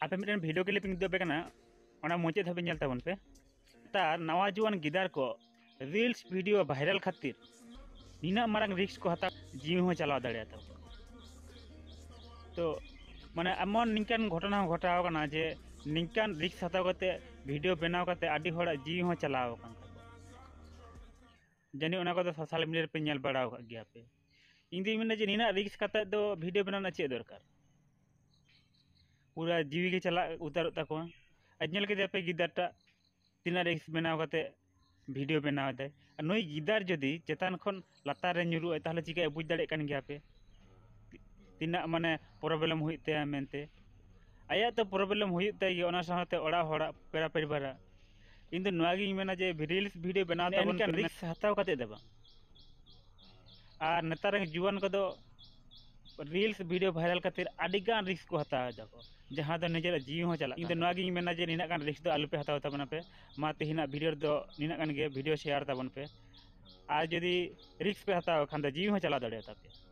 आपे mitten video clip दो पे कना ओना मुचे धाबे नेल ताबन पे तार नवा जुआन गिदार को रील्स वीडियो वायरल खातिर निना मारंग रिक्स को हता जीव हो चलाव दाड़े तो माने एमन निकान घटना घटाव कना जे निकान रिक्स हताव कते वीडियो बनाव कते आडी होड़ा जीव हो चलाव कन जानी ओना को सोशल मीडिया पे नेल बड़ाव का गया पे इंदी मिने जे निना रिक्स कते दो वीडियो बनाना चे दरकार पूरा जीवी के चला उतार तको अजनल के पे गिदारटा तीना रिक्स बनाव कते वीडियो बनाव दे नई गिदार जदि चेतान खन लातार रे ᱧᱩᱨᱩᱜ ताहले चिका बुझ दाड़े कान गया पे तीना माने प्रॉब्लम हुईते मेनते आया तो प्रॉब्लम हुईते ओना साथे ओड़ा होड़ा पेरा परिवार इन दो नवागी मेना जे रील्स वीडियो बनाव तबन के रिक्स हताव कते देबा आर नेतार जुवान को दो रील्स वीडियो वायरल खातिर आडिगान रिक्स को हताव दको जहां दो निजे जीव हो चला इन दो नवागी मेना जे निना कान रिक्स दो आलुपे हताव तबना पे मा तेहिना वीडियो दो निना कान गे वीडियो शेयर तबन पे आज जदि रिक्स पे हताव खान दो जीव हो चला दाड़े पे